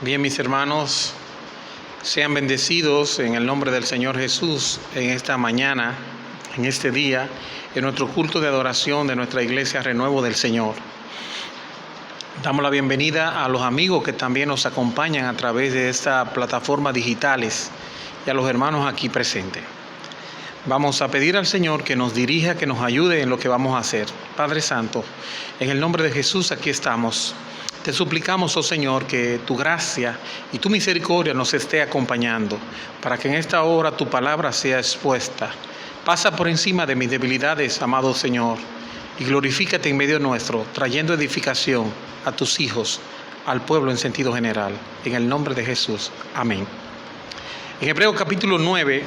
Bien, mis hermanos, sean bendecidos en el nombre del Señor Jesús en esta mañana, en este día, en nuestro culto de adoración de nuestra iglesia Renuevo del Señor. Damos la bienvenida a los amigos que también nos acompañan a través de estas plataformas digitales y a los hermanos aquí presentes. Vamos a pedir al Señor que nos dirija, que nos ayude en lo que vamos a hacer. Padre Santo, en el nombre de Jesús aquí estamos. Te suplicamos, oh Señor, que tu gracia y tu misericordia nos esté acompañando, para que en esta hora tu palabra sea expuesta. Pasa por encima de mis debilidades, amado Señor, y glorifícate en medio nuestro, trayendo edificación a tus hijos, al pueblo en sentido general. En el nombre de Jesús. Amén. En Hebreos capítulo 9,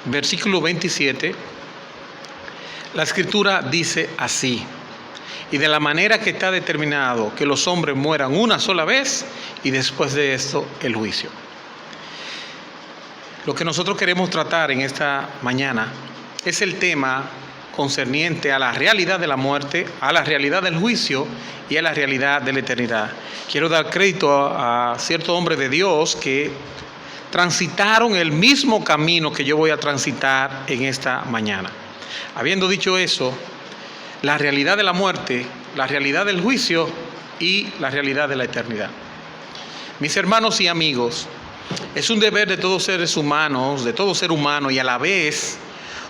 versículo 27, la Escritura dice así: y de la manera que está determinado que los hombres mueran una sola vez y después de esto el juicio. Lo que nosotros queremos tratar en esta mañana es el tema concerniente a la realidad de la muerte, a la realidad del juicio y a la realidad de la eternidad. Quiero dar crédito a cierto hombre de Dios que transitaron el mismo camino que yo voy a transitar en esta mañana. Habiendo dicho eso, la realidad de la muerte, la realidad del juicio y la realidad de la eternidad. Mis hermanos y amigos, es un deber de todos seres humanos, de todo ser humano, y a la vez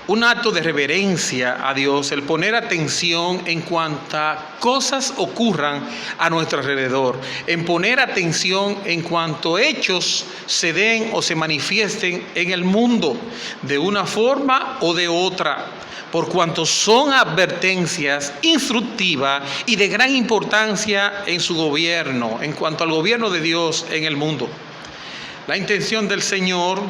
un acto de reverencia a Dios, el poner atención en cuantas cosas ocurran a nuestro alrededor, en poner atención en cuanto hechos se den o se manifiesten en el mundo, de una forma o de otra, por cuanto son advertencias instructivas y de gran importancia en su gobierno, en cuanto al gobierno de Dios en el mundo. La intención del Señor,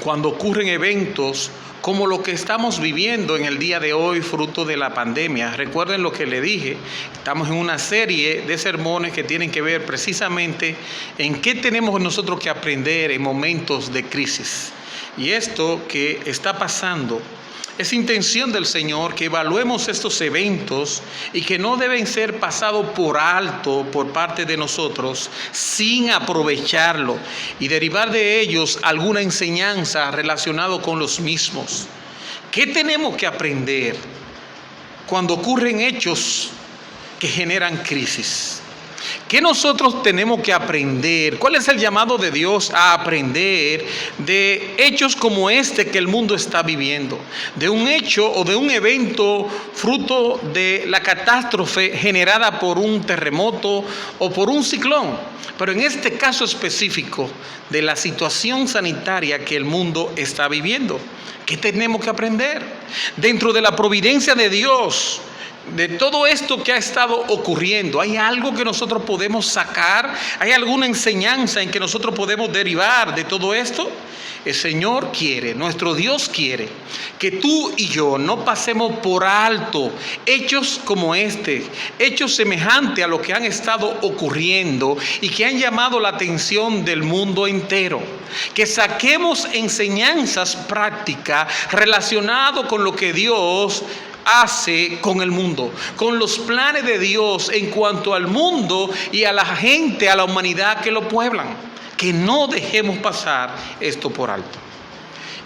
cuando ocurren eventos como lo que estamos viviendo en el día de hoy, fruto de la pandemia. Recuerden lo que le dije, estamos en una serie de sermones que tienen que ver precisamente en qué tenemos nosotros que aprender en momentos de crisis. Y esto que está pasando, es intención del Señor que evaluemos estos eventos y que no deben ser pasados por alto por parte de nosotros sin aprovecharlo y derivar de ellos alguna enseñanza relacionada con los mismos. ¿Qué tenemos que aprender cuando ocurren hechos que generan crisis? ¿Qué nosotros tenemos que aprender? ¿Cuál es el llamado de Dios a aprender de hechos como este que el mundo está viviendo? De un hecho o de un evento fruto de la catástrofe generada por un terremoto o por un ciclón. Pero en este caso específico de la situación sanitaria que el mundo está viviendo. ¿Qué tenemos que aprender? Dentro de la providencia de Dios, de todo esto que ha estado ocurriendo, ¿hay algo que nosotros podemos sacar? ¿Hay alguna enseñanza en que nosotros podemos derivar de todo esto? El Señor quiere, nuestro Dios quiere, que tú y yo no pasemos por alto hechos como este, hechos semejantes a lo que han estado ocurriendo y que han llamado la atención del mundo entero. Que saquemos enseñanzas prácticas relacionadas con lo que Dios hace con el mundo, con los planes de Dios en cuanto al mundo y a la gente, a la humanidad que lo pueblan. Que no dejemos pasar esto por alto.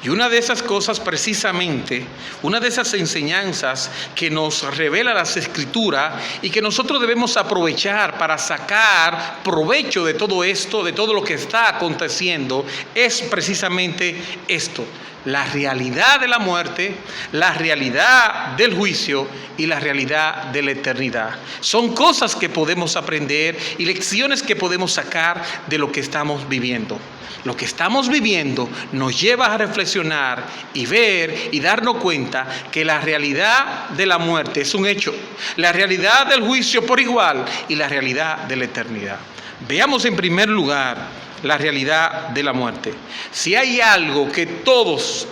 Y una de esas cosas precisamente, una de esas enseñanzas que nos revela las Escrituras y que nosotros debemos aprovechar para sacar provecho de todo esto, de todo lo que está aconteciendo, es precisamente esto: la realidad de la muerte, la realidad del juicio y la realidad de la eternidad. Son cosas que podemos aprender y lecciones que podemos sacar de lo que estamos viviendo. Lo que estamos viviendo nos lleva a reflexionar y ver y darnos cuenta que la realidad de la muerte es un hecho, la realidad del juicio por igual y la realidad de la eternidad. Veamos en primer lugar la realidad de la muerte. Si hay algo que todos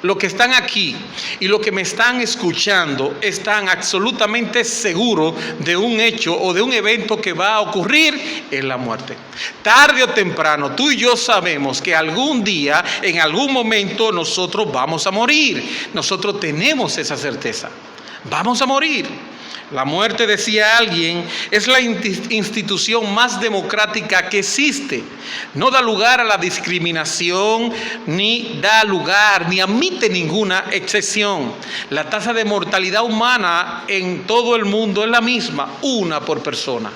los que están aquí y los que me están escuchando están absolutamente seguros de un hecho o de un evento que va a ocurrir, es la muerte. Tarde o temprano, tú y yo sabemos que algún día, en algún momento, nosotros vamos a morir. Nosotros tenemos esa certeza. Vamos a morir. La muerte, decía alguien, es la institución más democrática que existe. No da lugar a la discriminación, ni da lugar, ni admite ninguna excepción. La tasa de mortalidad humana en todo el mundo es la misma, una por persona.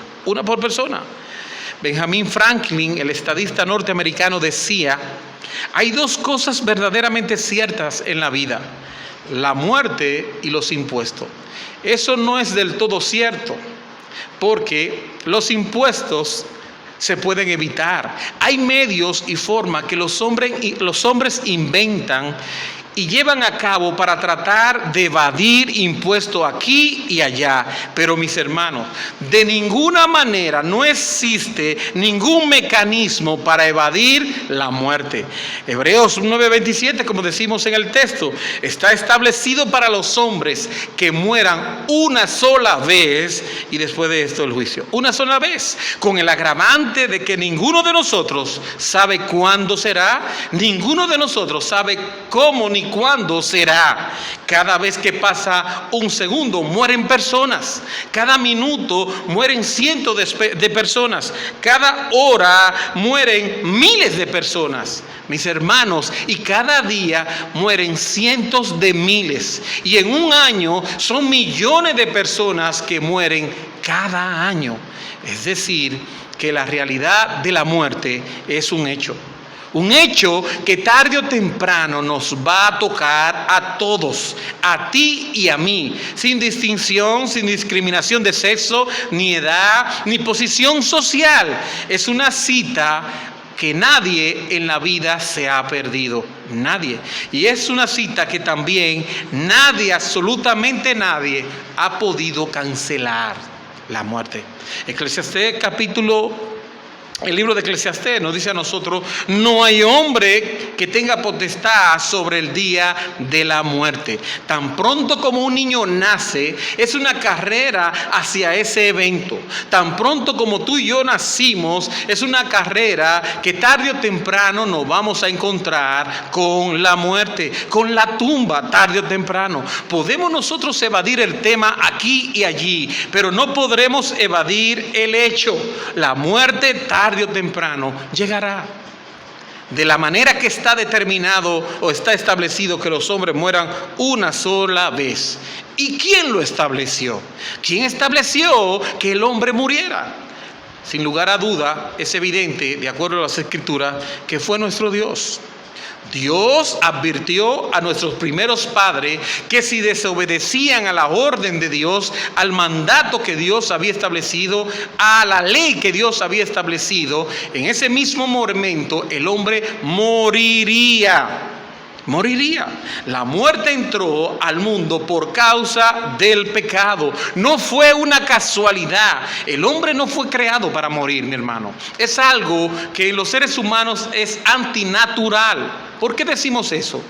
Benjamin Franklin, el estadista norteamericano, decía: hay dos cosas verdaderamente ciertas en la vida: la muerte y los impuestos. Eso no es del todo cierto, porque los impuestos se pueden evitar. Hay medios y formas que los hombres inventan y llevan a cabo para tratar de evadir impuestos aquí y allá. Pero mis hermanos, de ninguna manera no existe ningún mecanismo para evadir la muerte. Hebreos 9:27, como decimos en el texto, está establecido para los hombres que mueran una sola vez y después de esto el juicio. Una sola vez, con el agravante de que ninguno de nosotros sabe cuándo será, ninguno de nosotros sabe cómo ni cuándo será. Cada vez que pasa un segundo mueren personas, cada minuto mueren cientos de personas, cada hora mueren miles de personas, mis hermanos, y cada día mueren cientos de miles, y en un año son millones de personas que mueren cada año. Es decir, que la realidad de la muerte es un hecho. Un hecho que tarde o temprano nos va a tocar a todos, a ti y a mí, sin distinción, sin discriminación de sexo, ni edad, ni posición social. Es una cita que nadie en la vida se ha perdido, nadie. Y es una cita que también nadie, absolutamente nadie, ha podido cancelar: la muerte. Eclesiastés el libro de Eclesiastés nos dice a nosotros: no hay hombre que tenga potestad sobre el día de la muerte. Tan pronto como un niño nace, es una carrera hacia ese evento. Tan pronto como tú y yo nacimos, es una carrera que tarde o temprano nos vamos a encontrar con la muerte, con la tumba, tarde o temprano. Podemos nosotros evadir el tema aquí y allí, pero no podremos evadir el hecho: la muerte tarde o temprano llegará. De la manera que está determinado o está establecido que los hombres mueran una sola vez. ¿Y quién lo estableció? ¿Quién estableció que el hombre muriera? Sin lugar a duda, es evidente, de acuerdo a las Escrituras, que fue nuestro Dios. Dios advirtió a nuestros primeros padres que si desobedecían a la orden de Dios, al mandato que Dios había establecido, a la ley que Dios había establecido, en ese mismo momento el hombre moriría. La muerte entró al mundo por causa del pecado. No fue una casualidad. El hombre no fue creado para morir, mi hermano. Es algo que en los seres humanos es antinatural. ¿Por qué decimos eso?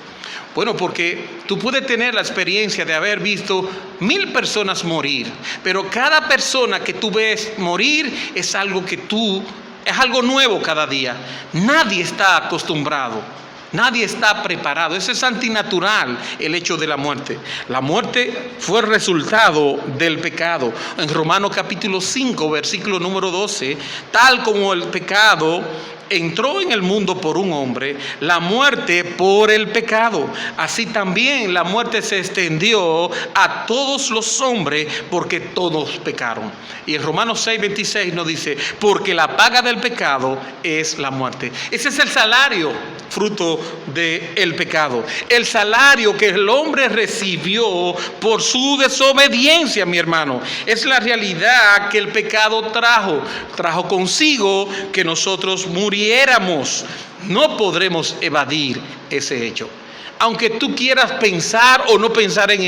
Bueno, porque tú puedes tener la experiencia de haber visto 1000 personas morir, pero cada persona que tú ves morir es algo nuevo cada día. Nadie está acostumbrado. Nadie está preparado. Eso es antinatural, el hecho de la muerte. La muerte fue el resultado del pecado. En Romanos capítulo 5, versículo número 12, tal como el pecado entró en el mundo por un hombre, la muerte por el pecado. Así también la muerte se extendió a todos los hombres porque todos pecaron. Y en Romanos 6:26 nos dice: porque la paga del pecado es la muerte. Ese es el salario fruto del pecado. El salario que el hombre recibió por su desobediencia, mi hermano. Es la realidad que el pecado trajo consigo que nosotros muriéramos. No podremos evadir ese hecho. Aunque tú quieras pensar o no pensar en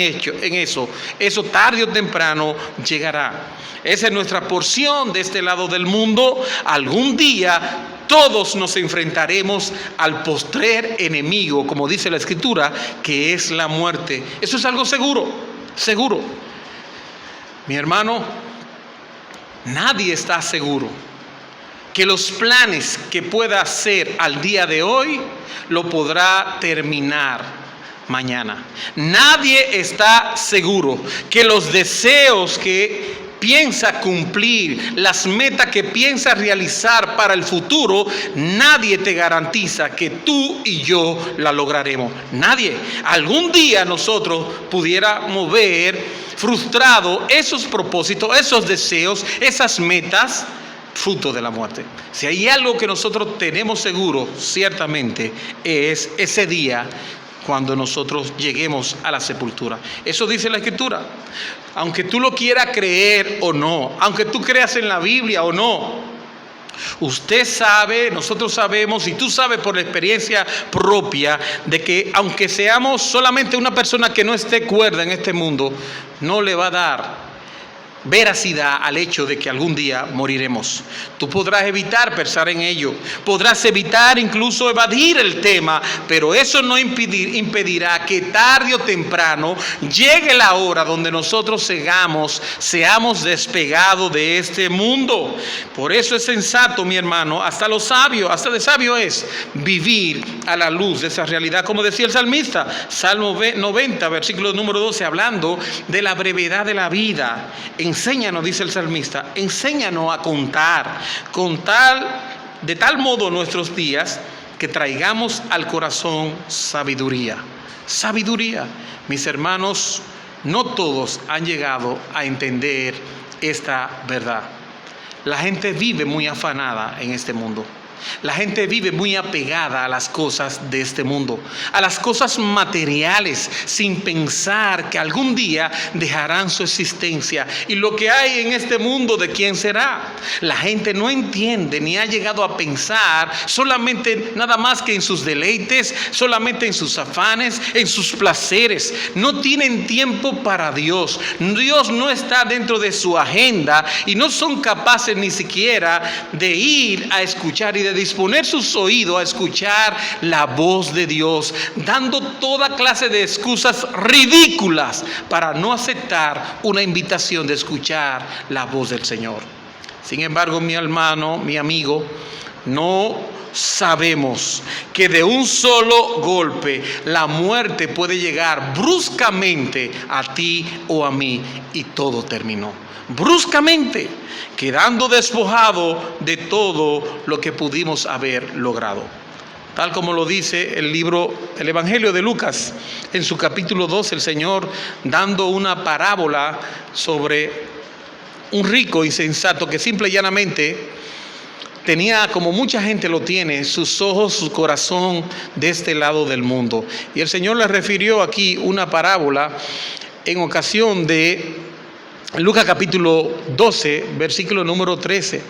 eso tarde o temprano llegará. Esa es nuestra porción de este lado del mundo. Algún día todos nos enfrentaremos al postrer enemigo, como dice la Escritura, que es la muerte. Eso es algo seguro. Mi hermano, nadie está seguro que los planes que pueda hacer al día de hoy lo podrá terminar mañana. Nadie está seguro que los deseos que piensa cumplir, las metas que piensa realizar para el futuro, nadie te garantiza que tú y yo la lograremos. Nadie. Algún día nosotros pudiéramos ver frustrado esos propósitos, esos deseos, esas metas, fruto de la muerte. Si hay algo que nosotros tenemos seguro, ciertamente, es ese día cuando nosotros lleguemos a la sepultura. Eso dice la Escritura. Aunque tú lo quieras creer o no, aunque tú creas en la Biblia o no, usted sabe, nosotros sabemos y tú sabes por la experiencia propia de que aunque seamos solamente una persona que no esté cuerda en este mundo, no le va a dar veracidad al hecho de que algún día moriremos. Tú podrás evitar pensar en ello, podrás evitar incluso evadir el tema, pero eso no impedirá que tarde o temprano llegue la hora donde nosotros seamos despegados de este mundo. Por eso es sensato, mi hermano, hasta de sabio es vivir a la luz de esa realidad, como decía el salmista, Salmo 90, versículo número 12, hablando de la brevedad de la vida. Enséñanos, dice el salmista, enséñanos a contar de tal modo nuestros días que traigamos al corazón sabiduría. Sabiduría. Mis hermanos, no todos han llegado a entender esta verdad. La gente vive muy afanada en este mundo. La gente vive muy apegada a las cosas de este mundo, a las cosas materiales, sin pensar que algún día dejarán su existencia. Y lo que hay en este mundo, ¿de quién será? La gente no entiende ni ha llegado a pensar solamente nada más que en sus deleites, solamente en sus afanes, en sus placeres. No tienen tiempo para Dios. Dios no está dentro de su agenda y no son capaces ni siquiera de ir a escuchar y de disponer sus oídos a escuchar la voz de Dios, dando toda clase de excusas ridículas para no aceptar una invitación de escuchar la voz del Señor. Sin embargo, mi hermano, mi amigo, no sabemos que de un solo golpe la muerte puede llegar bruscamente a ti o a mí y todo terminó. Bruscamente, quedando despojado de todo lo que pudimos haber logrado. Tal como lo dice el Evangelio de Lucas, en su capítulo 12, el Señor dando una parábola sobre un rico insensato que simple y llanamente tenía, como mucha gente lo tiene, sus ojos, su corazón de este lado del mundo. Y el Señor le refirió aquí una parábola en ocasión de Lucas capítulo 12, versículo número 13.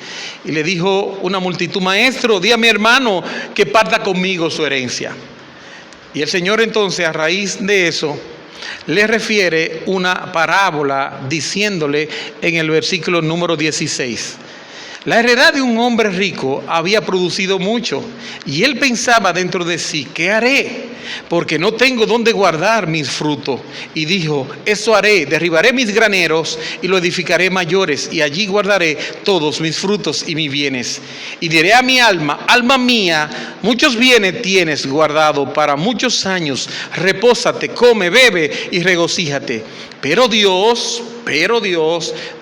Y le dijo una multitud: maestro, di a mi hermano que parta conmigo su herencia. Y el Señor entonces, a raíz de eso, le refiere una parábola diciéndole en el versículo número 16: la heredad de un hombre rico había producido mucho, y él pensaba dentro de sí: ¿qué haré? Porque no tengo dónde guardar mis frutos. Y dijo: eso haré, derribaré mis graneros y lo edificaré mayores, y allí guardaré todos mis frutos y mis bienes. Y diré a mi alma: alma mía, muchos bienes tienes guardado para muchos años, repósate, come, bebe y regocíjate. Pero Dios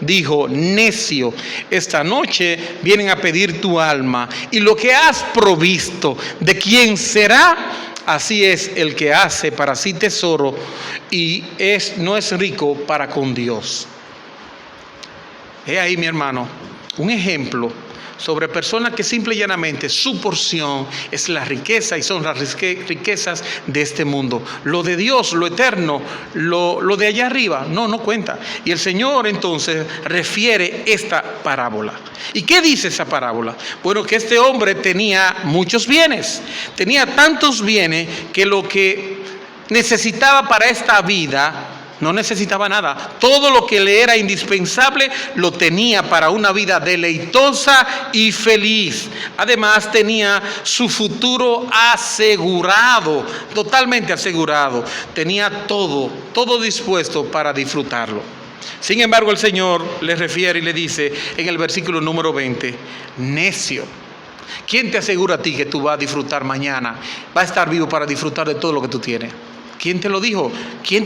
dijo: necio, esta noche vienen a pedir tu alma, y lo que has provisto, ¿de quién será? Así es el que hace para sí tesoro y no es rico para con Dios. He ahí, mi hermano, un ejemplo sobre personas que simple y llanamente su porción es la riqueza y son las riquezas de este mundo. Lo de Dios, lo eterno, lo de allá arriba, no cuenta. Y el Señor entonces refiere esta parábola. ¿Y qué dice esa parábola? Bueno, que este hombre tenía muchos bienes, tenía tantos bienes que lo que necesitaba para esta vida no necesitaba nada. Todo lo que le era indispensable lo tenía para una vida deleitosa y feliz. Además tenía su futuro asegurado, totalmente asegurado. Tenía todo dispuesto para disfrutarlo. Sin embargo, el Señor le refiere y le dice en el versículo número 20: necio. ¿Quién te asegura a ti que tú vas a disfrutar mañana? Va a estar vivo para disfrutar de todo lo que tú tienes. ¿Quién te lo dijo? ¿Quién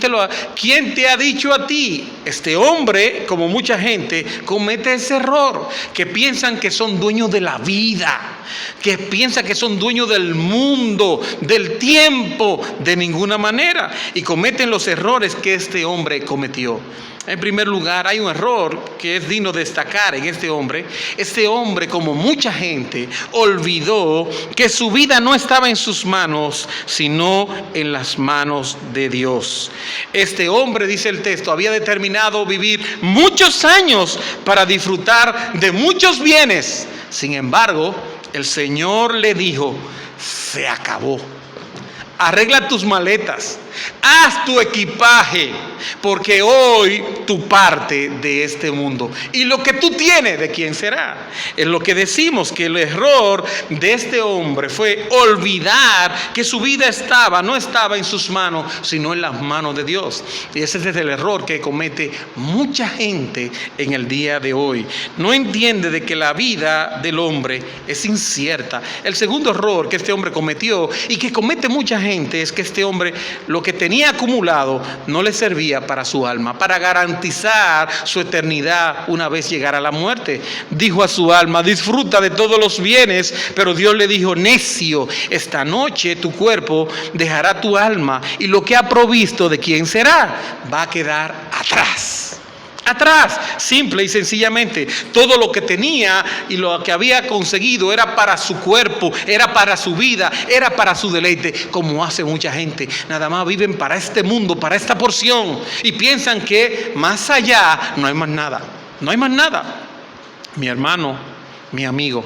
te ha dicho a ti? Este hombre, como mucha gente, comete ese error, que piensan que son dueños de la vida, que piensan que son dueños del mundo, del tiempo, de ninguna manera, y cometen los errores que este hombre cometió. En primer lugar, hay un error que es digno de destacar en este hombre. Este hombre, como mucha gente, olvidó que su vida no estaba en sus manos, sino en las manos de Dios. Este hombre, dice el texto, había determinado vivir muchos años para disfrutar de muchos bienes. Sin embargo, el Señor le dijo: se acabó. Arregla tus maletas, haz tu equipaje, porque hoy tú partes de este mundo. Y lo que tú tienes, ¿de quién será? Es lo que decimos, que el error de este hombre fue olvidar que su vida no estaba en sus manos, sino en las manos de Dios. Y ese es el error que comete mucha gente en el día de hoy. No entiende de que la vida del hombre es incierta. El segundo error que este hombre cometió y que comete mucha gente es que este hombre, lo que tenía acumulado no le servía para su alma, para garantizar su eternidad una vez llegara la muerte. Dijo a su alma: disfruta de todos los bienes, pero Dios le dijo: necio, esta noche tu cuerpo dejará tu alma, y lo que ha provisto, ¿de quién será? Va a quedar atrás. Atrás, simple y sencillamente. Todo lo que tenía y lo que había conseguido era para su cuerpo, era para su vida, era para su deleite, como hace mucha gente. Nada más viven para este mundo, para esta porción, y piensan que más allá no hay más nada. No hay más nada. Mi hermano, mi amigo,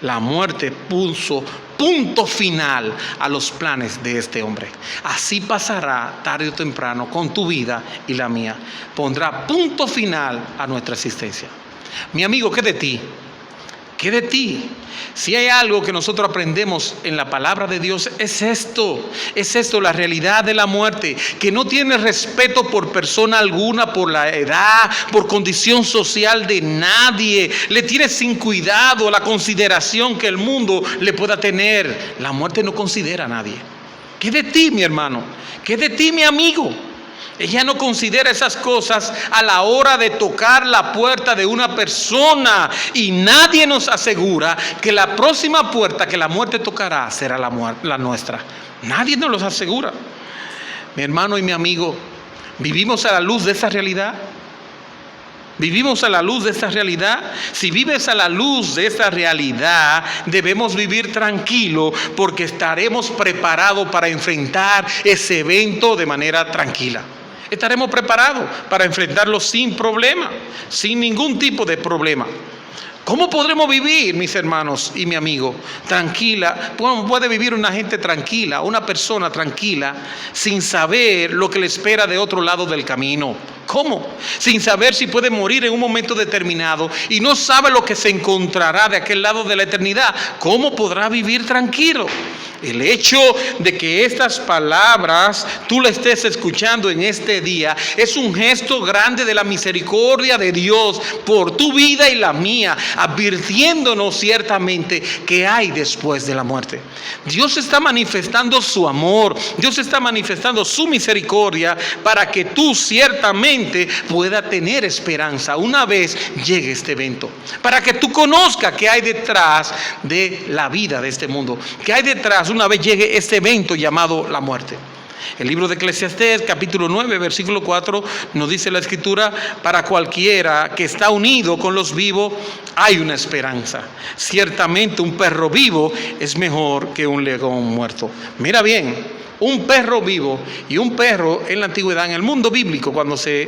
la muerte puso punto final a los planes de este hombre. Así pasará tarde o temprano con tu vida y la mía. Pondrá punto final a nuestra existencia. Mi amigo, ¿qué de ti? ¿Qué de ti? Si hay algo que nosotros aprendemos en la palabra de Dios, es esto, la realidad de la muerte, que no tiene respeto por persona alguna, por la edad, por condición social de nadie, le tiene sin cuidado la consideración que el mundo le pueda tener. La muerte no considera a nadie. ¿Qué de ti, mi hermano? ¿Qué de ti, mi amigo? Ella no considera esas cosas a la hora de tocar la puerta de una persona, y nadie nos asegura que la próxima puerta que la muerte tocará será la nuestra. Nadie nos lo asegura. Mi hermano y mi amigo, ¿vivimos a la luz de esa realidad? ¿Vivimos a la luz de esta realidad? Si vives a la luz de esta realidad, debemos vivir tranquilo, porque estaremos preparados para enfrentar ese evento de manera tranquila. Estaremos preparados para enfrentarlo sin problema, sin ningún tipo de problema. ¿Cómo podremos vivir, mis hermanos y mi amigo, tranquila? ¿Cómo puede vivir una gente tranquila, una persona tranquila, sin saber lo que le espera de otro lado del camino? ¿Cómo? Sin saber si puede morir en un momento determinado y no sabe lo que se encontrará de aquel lado de la eternidad. ¿Cómo podrá vivir tranquilo? El hecho de que estas palabras tú las estés escuchando en este día es un gesto grande de la misericordia de Dios por tu vida y la mía, advirtiéndonos ciertamente que hay después de la muerte. Dios está manifestando su amor, Dios está manifestando su misericordia para que tú ciertamente puedas tener esperanza una vez llegue este evento, para que tú conozcas qué hay detrás de la vida de este mundo, qué hay detrás una vez llegue este evento llamado la muerte. El libro de Eclesiastés, capítulo 9, versículo 4, nos dice la Escritura: para cualquiera que está unido con los vivos hay una esperanza. Ciertamente un perro vivo es mejor que un león muerto. Mira bien, un perro vivo y un perro en la antigüedad, en el mundo bíblico, cuando se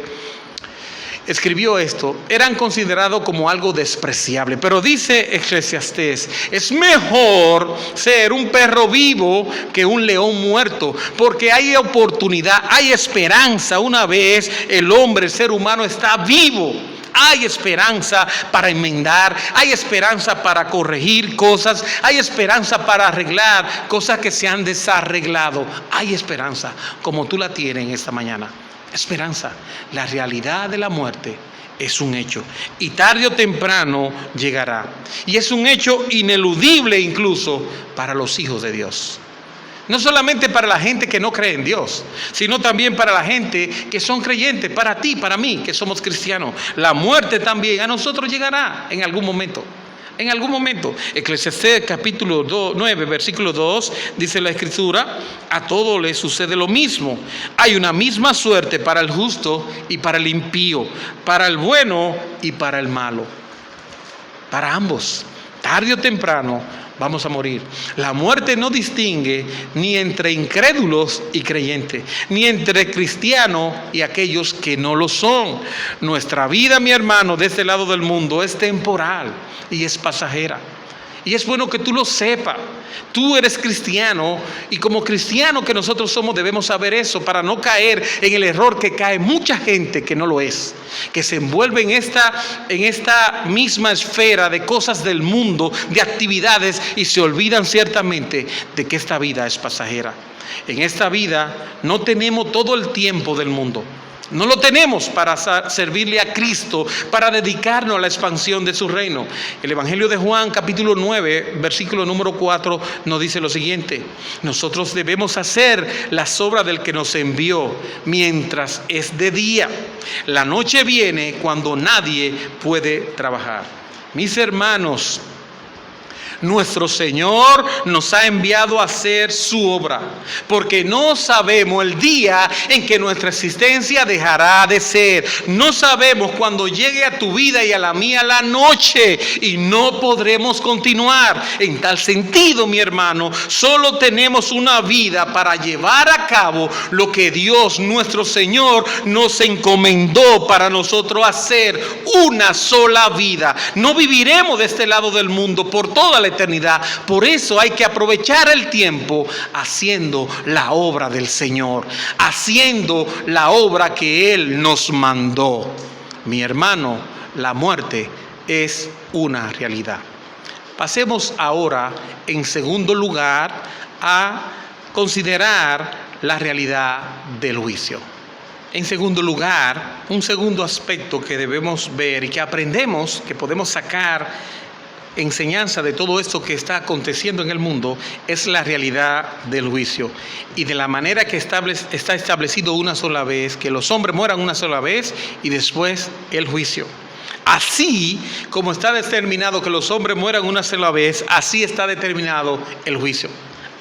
escribió esto, eran considerados como algo despreciable. Pero dice Eclesiastés: es mejor ser un perro vivo que un león muerto, porque hay oportunidad, hay esperanza una vez el hombre, el ser humano está vivo. Hay esperanza para enmendar, hay esperanza para corregir cosas, hay esperanza para arreglar cosas que se han desarreglado. Hay esperanza como tú la tienes en esta mañana. Esperanza. La realidad de la muerte es un hecho y tarde o temprano llegará, y es un hecho ineludible incluso para los hijos de Dios. No solamente para la gente que no cree en Dios, sino también para la gente que son creyentes, para ti, para mí, que somos cristianos. La muerte también a nosotros llegará en algún momento. En algún momento. Eclesiastés capítulo 9, versículo 2, dice la Escritura: a todo le sucede lo mismo. Hay una misma suerte para el justo y para el impío, para el bueno y para el malo. Para ambos, tarde o temprano, vamos a morir. La muerte no distingue ni entre incrédulos y creyentes, ni entre cristianos y aquellos que no lo son. Nuestra vida, mi hermano, de este lado del mundo es temporal y es pasajera. Y es bueno que tú lo sepas. Tú eres cristiano y como cristiano que nosotros somos debemos saber eso para no caer en el error que cae mucha gente que no lo es, que se envuelve en esta misma esfera de cosas del mundo, de actividades, y se olvidan ciertamente de que esta vida es pasajera. En esta vida no tenemos todo el tiempo del mundo. No lo tenemos para servirle a Cristo, para dedicarnos a la expansión de su reino. El Evangelio de Juan, capítulo 9, versículo número 4, nos dice lo siguiente: nosotros debemos hacer las obras del que nos envió mientras es de día. La noche viene cuando nadie puede trabajar. Mis hermanos, nuestro Señor nos ha enviado a hacer su obra, porque no sabemos el día en que nuestra existencia dejará de ser. No sabemos cuándo llegue a tu vida y a la mía la noche, y no podremos continuar. En tal sentido, mi hermano, solo tenemos una vida para llevar a cabo lo que Dios, nuestro Señor, nos encomendó para nosotros hacer. Una sola vida. No viviremos de este lado del mundo por toda la eternidad. Por eso hay que aprovechar el tiempo haciendo la obra del Señor, haciendo la obra que Él nos mandó. Mi hermano, la muerte es una realidad. Pasemos ahora, en segundo lugar, a considerar la realidad del juicio. En segundo lugar, un segundo aspecto que debemos ver y que aprendemos, que podemos sacar enseñanza de todo esto que está aconteciendo en el mundo, es la realidad del juicio y de la manera que está establecido una sola vez, que los hombres mueran una sola vez y después el juicio. Así como está determinado que los hombres mueran una sola vez, así está determinado el juicio.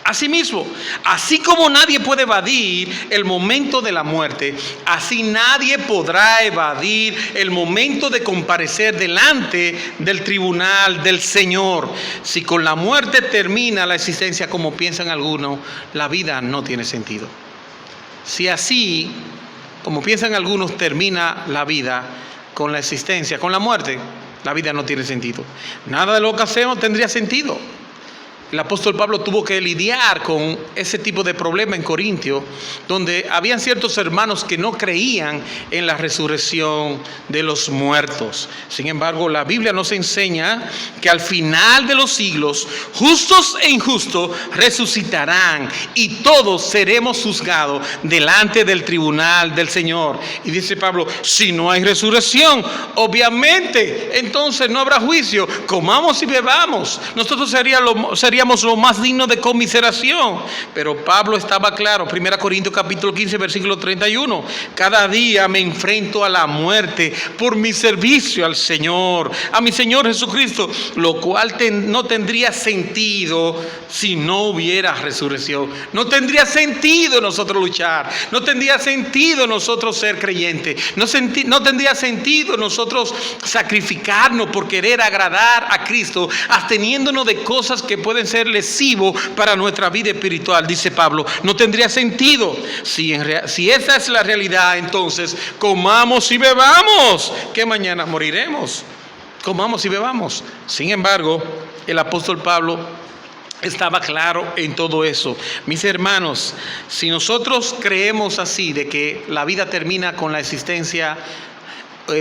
Asimismo, así como nadie puede evadir el momento de la muerte, así nadie podrá evadir el momento de comparecer delante del tribunal del Señor. Si con la muerte termina la existencia, como piensan algunos, la vida no tiene sentido. Si así, como piensan algunos, termina la vida con la existencia, con la muerte, la vida no tiene sentido. Nada de lo que hacemos tendría sentido. El apóstol Pablo tuvo que lidiar con ese tipo de problema en Corintio, donde habían ciertos hermanos que no creían en la resurrección de los muertos. Sin embargo, la Biblia nos enseña que al final de los siglos, justos e injustos resucitarán y todos seremos juzgados delante del tribunal del Señor. Y dice Pablo, si no hay resurrección, obviamente, entonces no habrá juicio. Comamos y bebamos. Nosotros seríamos lo más digno de conmiseración. Pero Pablo estaba claro, 1 Corintios capítulo 15 versículo 31, cada día me enfrento a la muerte por mi servicio al Señor, a mi Señor Jesucristo, lo cual no tendría sentido si no hubiera resurrección. No tendría sentido nosotros luchar, no tendría sentido nosotros ser creyentes, no tendría sentido nosotros sacrificarnos por querer agradar a Cristo, absteniéndonos de cosas que pueden ser lesivos para nuestra vida espiritual. Dice Pablo, no tendría sentido. Si esa es la realidad, entonces comamos y bebamos, que mañana moriremos. Comamos y bebamos. Sin embargo, el apóstol Pablo estaba claro en todo eso. Mis hermanos, si nosotros creemos así, de que la vida termina con la existencia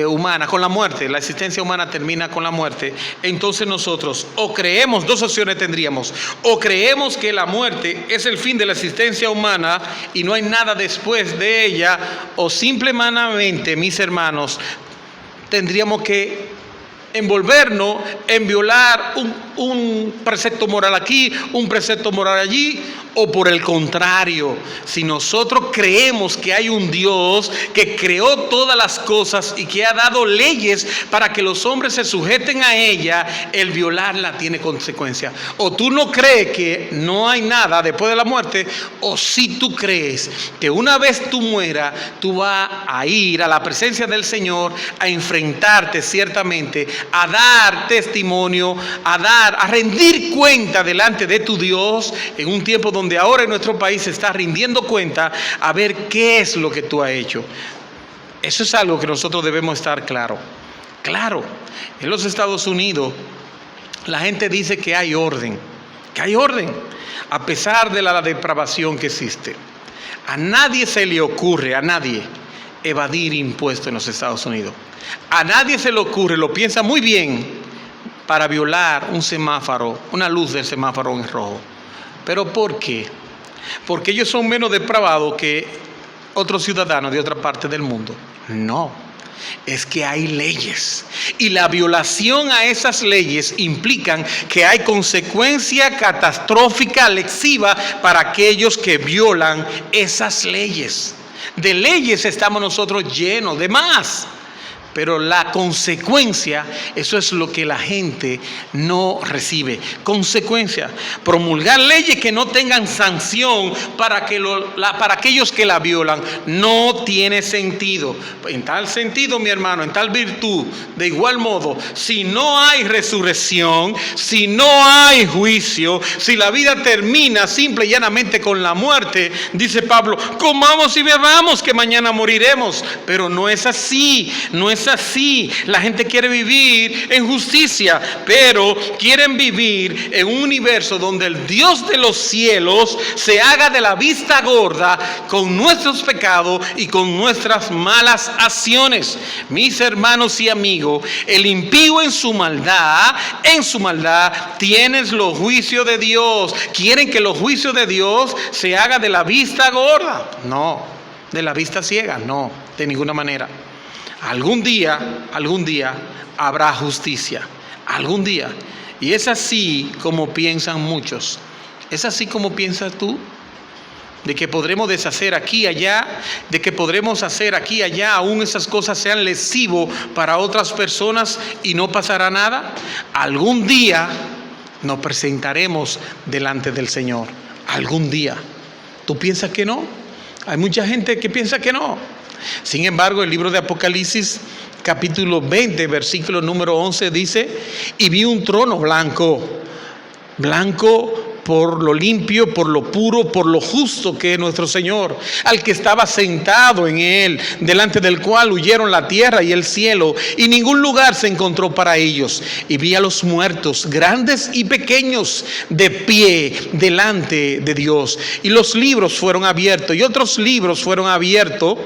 humana, con la muerte, la existencia humana termina con la muerte, entonces nosotros o creemos, dos opciones tendríamos: o creemos que la muerte es el fin de la existencia humana y no hay nada después de ella, o simplemente, mis hermanos, tendríamos que envolvernos en violar un precepto moral aquí, un precepto moral allí, o por el contrario, si nosotros creemos que hay un Dios que creó todas las cosas y que ha dado leyes para que los hombres se sujeten a ella, el violarla tiene consecuencias. O tú no crees que no hay nada después de la muerte, o si tú crees que una vez tú mueras, tú vas a ir a la presencia del Señor, a enfrentarte ciertamente, a dar testimonio, a rendir cuenta delante de tu Dios, en un tiempo donde ahora en nuestro país se está rindiendo cuenta a ver qué es lo que tú has hecho. Eso es algo que nosotros debemos estar claro. En los Estados Unidos la gente dice que hay orden, a pesar de la depravación que existe. A nadie se le ocurre, evadir impuestos en los Estados Unidos. A nadie se le ocurre, lo piensa muy bien, para violar un semáforo, una luz del semáforo en rojo. ¿Pero por qué? Porque ellos son menos depravados que otros ciudadanos de otra parte del mundo. No, es que hay leyes y la violación a esas leyes implican que hay consecuencia catastrófica, lesiva para aquellos que violan esas leyes. De leyes estamos nosotros llenos, de más. Pero la consecuencia, eso es lo que la gente no recibe. Consecuencia, promulgar leyes que no tengan sanción para aquellos que la violan, no tiene sentido. En tal sentido, mi hermano, en tal virtud, de igual modo, si no hay resurrección, si no hay juicio, si la vida termina simple y llanamente con la muerte, dice Pablo, comamos y bebamos que mañana moriremos. Pero no es así, así. La gente quiere vivir en justicia, pero quieren vivir en un universo donde el Dios de los cielos se haga de la vista gorda con nuestros pecados y con nuestras malas acciones. Mis hermanos y amigos, el impío en su maldad tienes los juicios de Dios. Quieren que los juicios de Dios se haga de la vista gorda. No, de la vista ciega, no, de ninguna manera. Algún día habrá justicia, algún día. Y es así como piensan muchos. ¿Es así como piensas tú? De que podremos deshacer aquí y allá, de que podremos hacer aquí y allá, aún esas cosas sean lesivos para otras personas y no pasará nada. Algún día nos presentaremos delante del Señor. Algún día. ¿Tú piensas que no? Hay mucha gente que piensa que no. Sin embargo, el libro de Apocalipsis, capítulo 20, versículo número 11, dice, y vi un trono blanco por lo limpio, por lo puro, por lo justo que es nuestro Señor, al que estaba sentado en él, delante del cual huyeron la tierra y el cielo, y ningún lugar se encontró para ellos. Y vi a los muertos, grandes y pequeños, de pie delante de Dios. Y los libros fueron abiertos, y otros libros fueron abiertos,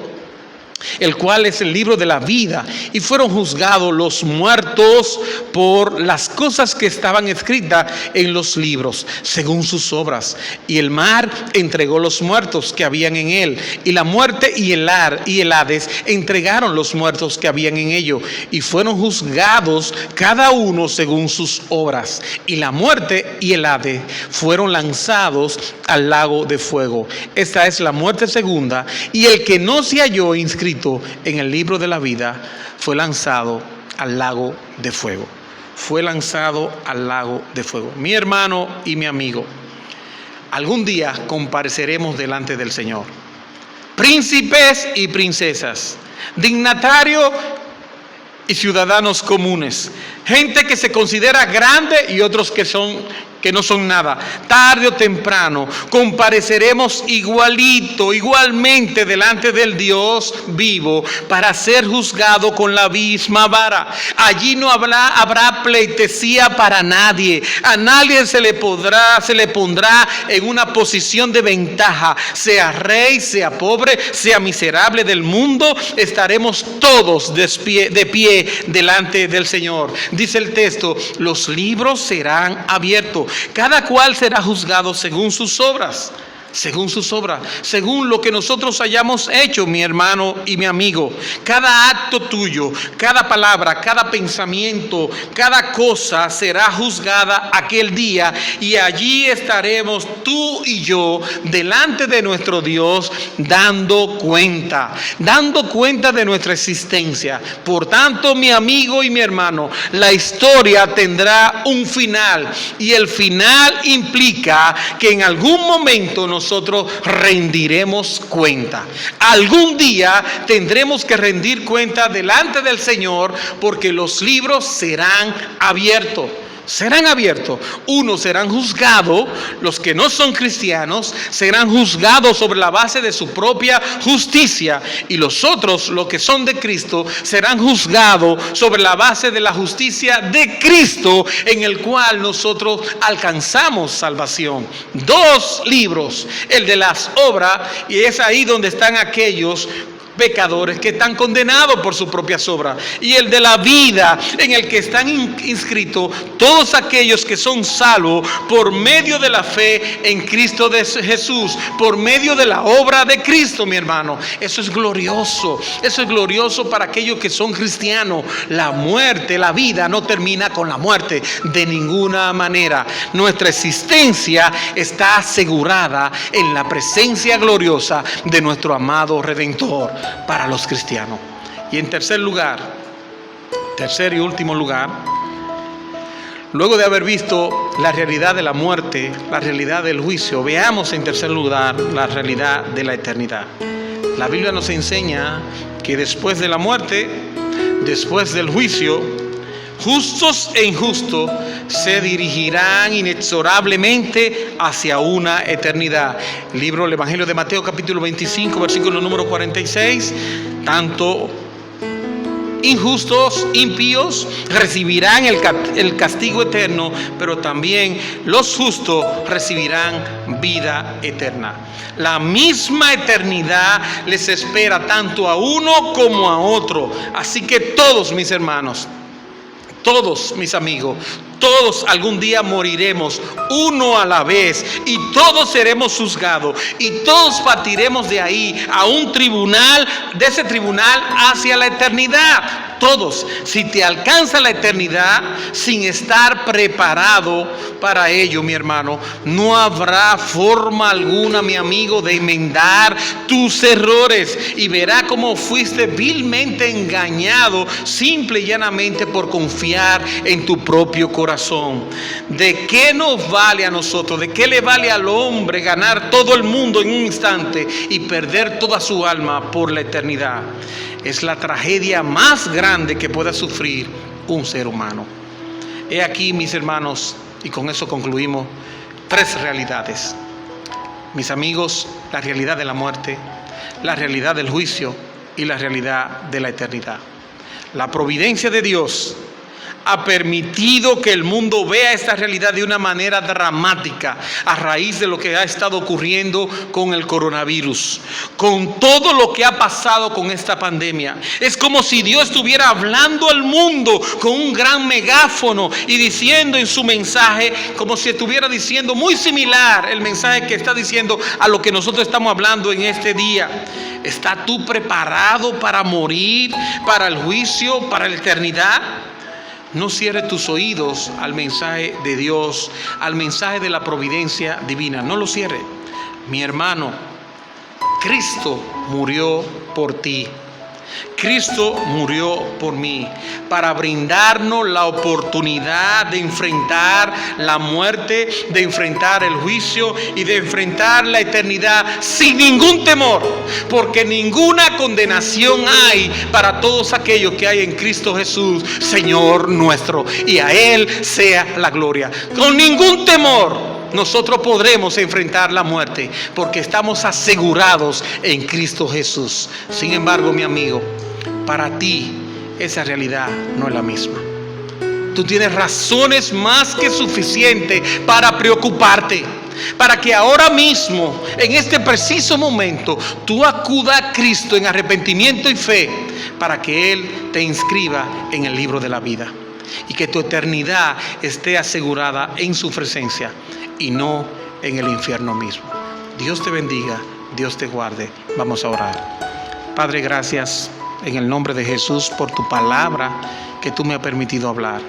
el cual es el libro de la vida, y fueron juzgados los muertos por las cosas que estaban escritas en los libros, según sus obras. Y el mar entregó los muertos que habían en él, y la muerte y el Hades entregaron los muertos que habían en ello, y fueron juzgados cada uno según sus obras. Y la muerte y el Hades fueron lanzados al lago de fuego. Esta es la muerte segunda, y el que no se halló inscrito en el libro de la vida fue lanzado al lago de fuego. Mi hermano y mi amigo, algún día compareceremos delante del Señor. Príncipes y princesas, dignatarios y ciudadanos comunes, gente que se considera grande y otros que no son nada. Tarde o temprano compareceremos igualmente delante del Dios vivo para ser juzgado con la misma vara. Allí no habrá pleitesía para nadie. A nadie se le pondrá en una posición de ventaja, sea rey, sea pobre, sea miserable del mundo. Estaremos todos de pie delante del Señor. Dice el texto, los libros serán abiertos. Cada cual será juzgado según sus obras. según sus obras, según lo que nosotros hayamos hecho, mi hermano y mi amigo. Cada acto tuyo, cada palabra, cada pensamiento, cada cosa será juzgada aquel día, y allí estaremos tú y yo delante de nuestro Dios dando cuenta de nuestra existencia. Por tanto, mi amigo y mi hermano, la historia tendrá un final, y el final implica que en algún momento nosotros rendiremos cuenta. Algún día tendremos que rendir cuenta delante del Señor, porque los libros serán abiertos. Unos serán juzgados, los que no son cristianos serán juzgados sobre la base de su propia justicia, y los otros, los que son de Cristo, serán juzgados sobre la base de la justicia de Cristo, en el cual nosotros alcanzamos salvación. 2 libros, el de las obras, y es ahí donde están aquellos pecadores que están condenados por sus propias obras, y el de la vida, en el que están inscritos todos aquellos que son salvos por medio de la fe en Cristo de Jesús, por medio de la obra de Cristo, mi hermano. Eso es glorioso para aquellos que son cristianos. La muerte, la vida no termina con la muerte de ninguna manera. Nuestra existencia está asegurada en la presencia gloriosa de nuestro amado Redentor para los cristianos. Y en tercer y último lugar, luego de haber visto la realidad de la muerte, la realidad del juicio, veamos en tercer lugar la realidad de la eternidad. La Biblia nos enseña que después de la muerte, después del juicio, justos e injustos se dirigirán inexorablemente hacia una eternidad. El libro del Evangelio de Mateo, capítulo 25, versículo número 46. Tanto injustos, impíos, recibirán el castigo eterno, pero también los justos recibirán vida eterna. La misma eternidad les espera tanto a uno como a otro. Así que todos, mis hermanos, todos, mis amigos, todos algún día moriremos, uno a la vez, y todos seremos juzgados, y todos partiremos de ahí a un tribunal, de ese tribunal hacia la eternidad. Todos. Si te alcanza la eternidad sin estar preparado para ello, mi hermano, no habrá forma alguna, mi amigo, de enmendar tus errores, y verá cómo fuiste vilmente engañado simple y llanamente por confiar en tu propio corazón. ¿De qué nos vale a nosotros? ¿De qué le vale al hombre ganar todo el mundo en un instante y perder toda su alma por la eternidad? Es la tragedia más grande que pueda sufrir un ser humano. He aquí, mis hermanos, y con eso concluimos, 3 realidades. Mis amigos, la realidad de la muerte, la realidad del juicio y la realidad de la eternidad. La providencia de Dios ha permitido que el mundo vea esta realidad de una manera dramática a raíz de lo que ha estado ocurriendo con el coronavirus, con todo lo que ha pasado con esta pandemia. Es como si Dios estuviera hablando al mundo con un gran megáfono y diciendo en su mensaje, como si estuviera diciendo, muy similar el mensaje que está diciendo a lo que nosotros estamos hablando en este día. ¿Estás tú preparado para morir, para el juicio, para la eternidad? No cierres tus oídos al mensaje de Dios, al mensaje de la providencia divina. No lo cierres. Mi hermano, Cristo murió por ti. Cristo murió por mí para brindarnos la oportunidad de enfrentar la muerte, de enfrentar el juicio y de enfrentar la eternidad sin ningún temor, porque ninguna condenación hay para todos aquellos que hay en Cristo Jesús, Señor nuestro, y a Él sea la gloria. Con ningún temor nosotros podremos enfrentar la muerte, porque estamos asegurados en Cristo Jesús. Sin embargo, mi amigo, para ti esa realidad no es la misma. Tú tienes razones más que suficientes para preocuparte, para que ahora mismo, en este preciso momento, tú acudas a Cristo en arrepentimiento y fe, para que Él te inscriba en el libro de la vida, y que tu eternidad esté asegurada en su presencia y no en el infierno mismo. Dios te bendiga, Dios te guarde. Vamos a orar. Padre, gracias en el nombre de Jesús por tu palabra que tú me has permitido hablar.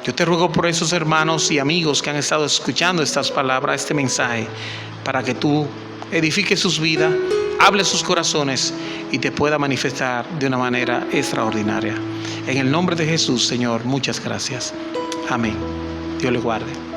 Yo te ruego por esos hermanos y amigos que han estado escuchando estas palabras, este mensaje, para que tú edifiques sus vidas, hables sus corazones y te pueda manifestar de una manera extraordinaria. En el nombre de Jesús, Señor, muchas gracias. Amén. Dios le guarde.